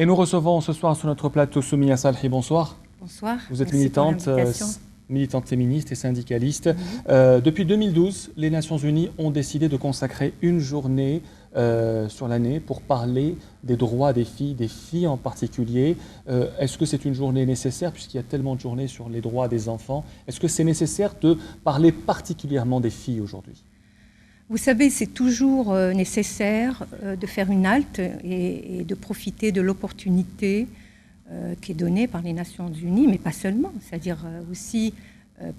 Et nous recevons ce soir sur notre plateau Soumia Salhi. Bonsoir. Bonsoir. Vous êtes Merci militante féministe et syndicaliste. Depuis 2012, les Nations Unies ont décidé de consacrer une journée sur l'année pour parler des droits des filles en particulier. Est-ce que c'est une journée nécessaire, puisqu'il y a tellement de journées sur les droits des enfants? Est-ce que c'est nécessaire de parler particulièrement des filles aujourd'hui? Vous savez, c'est toujours nécessaire de faire une halte et de profiter de l'opportunité qui est donnée par les Nations Unies, mais pas seulement, c'est-à-dire aussi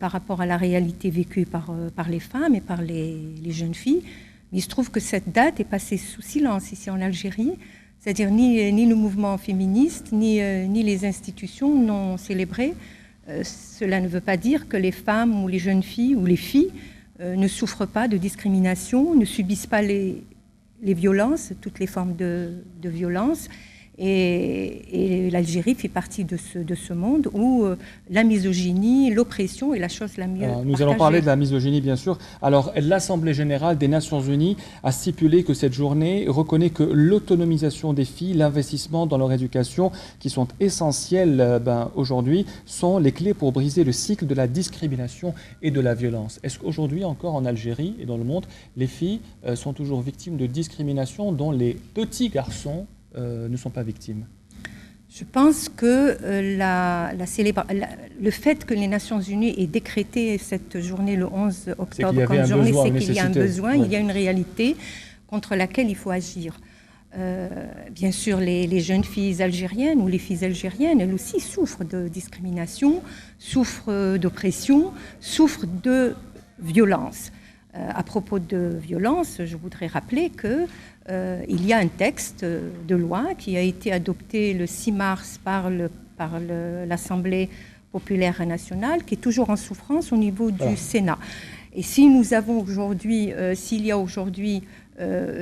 par rapport à la réalité vécue par les femmes et par les jeunes filles. Il se trouve que cette date est passée sous silence ici en Algérie, c'est-à-dire ni le mouvement féministe, ni les institutions n'ont célébré. Cela ne veut pas dire que les femmes ou les jeunes filles ou les filles ne souffrent pas de discrimination, ne subissent pas les violences, toutes les formes de violence. Et l'Algérie fait partie de ce monde où la misogynie, l'oppression est la chose la mieux partagée. Nous allons parler de la misogynie, bien sûr. Alors, l'Assemblée générale des Nations unies a stipulé que cette journée reconnaît que l'autonomisation des filles, l'investissement dans leur éducation, qui sont essentiels aujourd'hui, sont les clés pour briser le cycle de la discrimination et de la violence. Est-ce qu'aujourd'hui, encore en Algérie et dans le monde, les filles sont toujours victimes de discrimination dont les petits garçons ne sont pas victimes? Je pense que le fait que les Nations Unies aient décrété cette journée le 11 octobre comme journée, c'est qu'il y a un besoin, il y a une réalité contre laquelle il faut agir. Bien sûr, les jeunes filles algériennes ou les filles algériennes, elles aussi souffrent de discrimination, souffrent d'oppression, souffrent de violence. À propos de violence, je voudrais rappeler qu'il y a un texte de loi qui a été adopté le 6 mars par l'Assemblée populaire nationale, qui est toujours en souffrance au niveau du Sénat. Et si nous avons aujourd'hui, s'il y a aujourd'hui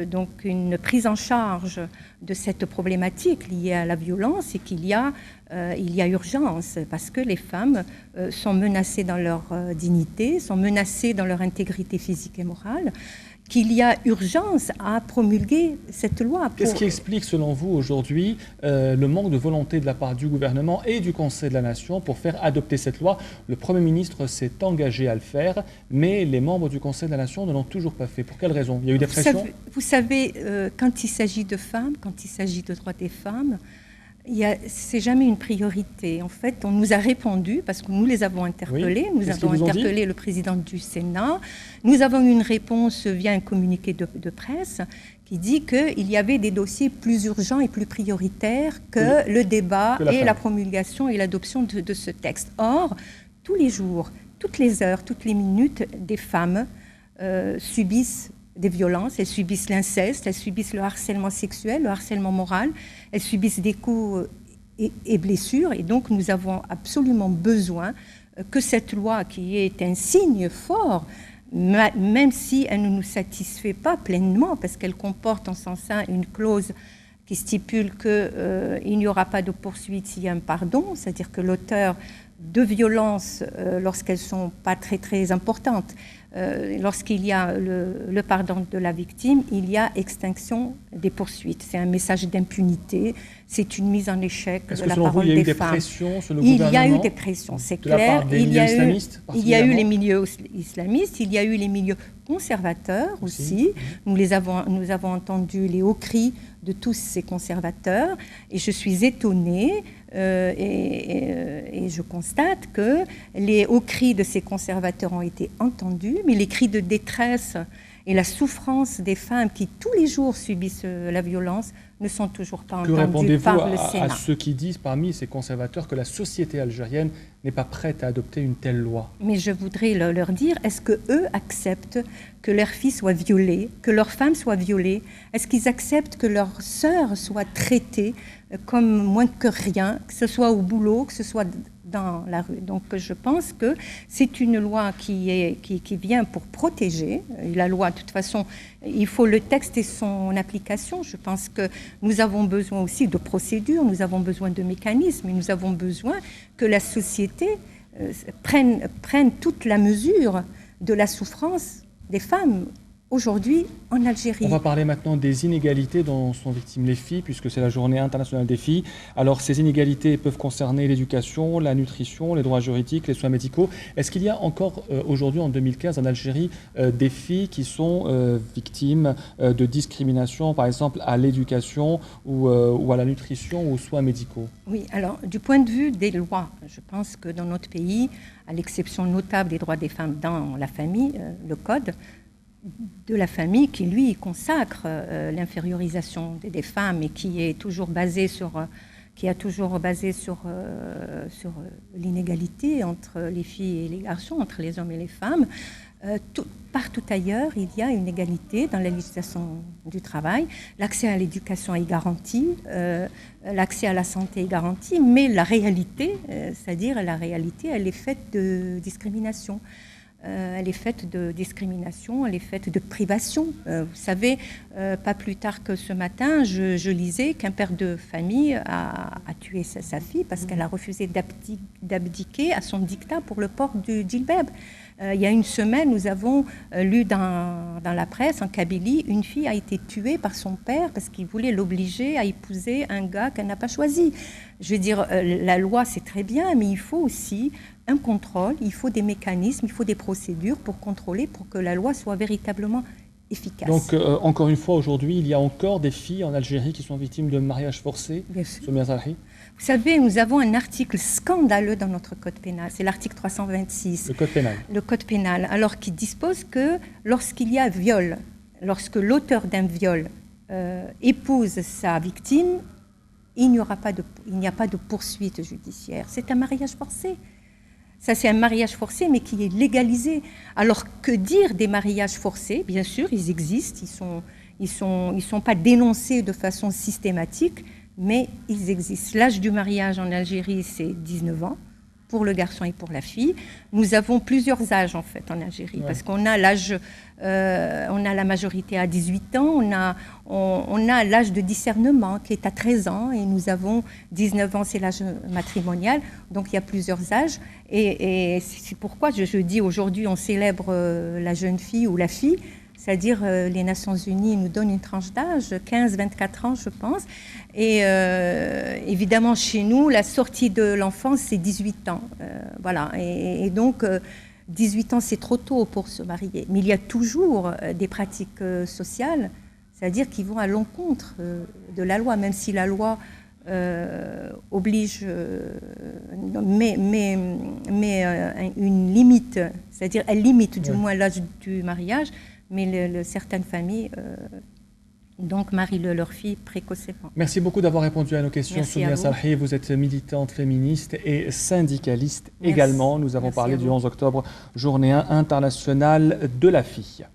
donc une prise en charge de cette problématique liée à la violence, et qu'il y a urgence, parce que les femmes sont menacées dans leur dignité, sont menacées dans leur intégrité physique et morale, qu'il y a urgence à promulguer cette loi. Qu'est-ce qui explique, selon vous, aujourd'hui, le manque de volonté de la part du gouvernement et du Conseil de la Nation pour faire adopter cette loi? Le Premier ministre s'est engagé à le faire, mais les membres du Conseil de la Nation ne l'ont toujours pas fait. Pour quelle raison? Il y a eu des pressions? Vous savez, quand il s'agit de femmes, quand il s'agit de droits des femmes, c'est jamais une priorité. En fait, on nous a répondu, parce que nous les avons interpellés, nous avons interpellé le président du Sénat, nous avons eu une réponse via un communiqué de presse qui dit qu'il y avait des dossiers plus urgents et plus prioritaires que le débat et la promulgation et l'adoption de ce texte. Or, tous les jours, toutes les heures, toutes les minutes, des femmes subissent des violences, elles subissent l'inceste, elles subissent le harcèlement sexuel, le harcèlement moral, elles subissent des coups et blessures. Et donc, nous avons absolument besoin que cette loi, qui est un signe fort, même si elle ne nous satisfait pas pleinement, parce qu'elle comporte en son sein une clause qui stipule qu'il n'y aura pas de poursuite s'il y a un pardon, c'est-à-dire que l'auteur de violences, lorsqu'elles ne sont pas très, très importantes, lorsqu'il y a le pardon de la victime, il y a extinction des poursuites. C'est un message d'impunité, c'est une mise en échec de la parole des femmes. Est-ce que selon vous, il y a eu des pressions sur le gouvernement? Il y a eu des pressions, c'est clair. Il y a eu les milieux islamistes, il y a eu les milieux conservateurs aussi. Nous avons entendu les hauts cris de tous ces conservateurs, et je suis étonnée et je constate que les hauts cris de ces conservateurs ont été entendus, mais les cris de détresse et la souffrance des femmes qui tous les jours subissent la violence ne sont toujours pas entendus par le Sénat. Que répondez-vous à ceux qui disent parmi ces conservateurs que la société algérienne n'est pas prête à adopter une telle loi? Mais je voudrais leur dire, est-ce qu'eux acceptent que leurs filles soient violées, que leurs femmes soient violées? Est-ce qu'ils acceptent que leurs sœurs soient traitées comme moins que rien, que ce soit au boulot, que ce soit dans la rue? Donc je pense que c'est une loi qui vient pour protéger. La loi, de toute façon, il faut le texte et son application. Je pense que nous avons besoin aussi de procédures, nous avons besoin de mécanismes, et nous avons besoin que la société prenne toute la mesure de la souffrance des femmes aujourd'hui en Algérie. On va parler maintenant des inégalités dont sont victimes les filles, puisque c'est la journée internationale des filles. Alors, ces inégalités peuvent concerner l'éducation, la nutrition, les droits juridiques, les soins médicaux. Est-ce qu'il y a encore aujourd'hui, en 2015, en Algérie, des filles qui sont victimes de discrimination, par exemple à l'éducation ou à la nutrition ou aux soins médicaux? Oui, alors du point de vue des lois, je pense que dans notre pays, à l'exception notable des droits des femmes dans la famille, le Code de la famille qui, lui, consacre l'infériorisation des femmes et qui est toujours basé sur, sur l'inégalité entre les filles et les garçons, entre les hommes et les femmes. Partout ailleurs, il y a une égalité dans la législation du travail. L'accès à l'éducation est garanti, l'accès à la santé est garanti, mais la réalité, c'est-à-dire la réalité, elle est faite de discrimination. Elle est faite de discrimination, elle est faite de privation. Vous savez, pas plus tard que ce matin, je lisais qu'un père de famille a tué sa fille parce qu'elle a refusé d'abdiquer à son dictat pour le port du djilbab. Il y a une semaine, nous avons lu dans la presse, en Kabylie, une fille a été tuée par son père parce qu'il voulait l'obliger à épouser un gars qu'elle n'a pas choisi. Je veux dire, la loi, c'est très bien, mais il faut aussi un contrôle, il faut des mécanismes, il faut des procédures pour contrôler, pour que la loi soit véritablement efficace. Donc, encore une fois, aujourd'hui, il y a encore des filles en Algérie qui sont victimes de mariage forcé. Bien sûr. Soumia Salhi. Vous savez, nous avons un article scandaleux dans notre code pénal, c'est l'article 326. Le code pénal. Le code pénal, alors qui dispose que lorsqu'il y a viol, lorsque l'auteur d'un viol épouse sa victime, il n'y a pas de poursuite judiciaire. C'est un mariage forcé. Ça, c'est un mariage forcé, mais qui est légalisé. Alors, que dire des mariages forcés? Bien sûr, ils existent, ils sont pas dénoncés de façon systématique, mais ils existent. L'âge du mariage en Algérie, c'est 19 ans, pour le garçon et pour la fille. Nous avons plusieurs âges, en fait, en Algérie, parce qu'on a l'âge, on a la majorité à 18 ans, on a l'âge de discernement qui est à 13 ans, et nous avons 19 ans, c'est l'âge matrimonial, donc il y a plusieurs âges, et c'est pourquoi je dis aujourd'hui, on célèbre la jeune fille ou la fille, c'est-à-dire les Nations Unies nous donnent une tranche d'âge, 15-24 ans, je pense. Et évidemment, chez nous, la sortie de l'enfance, c'est 18 ans. Voilà. Et donc, 18 ans, c'est trop tôt pour se marier. Mais il y a toujours des pratiques sociales, c'est-à-dire qui vont à l'encontre de la loi, même si la loi oblige, mais une limite, c'est-à-dire elle limite du moins l'âge du mariage, mais certaines familles donc marient leurs filles précocement. Merci beaucoup d'avoir répondu à nos questions, Soumia Salhi. Vous êtes militante féministe et syndicaliste également. Nous avons parlé du 11 octobre, journée internationale de la fille.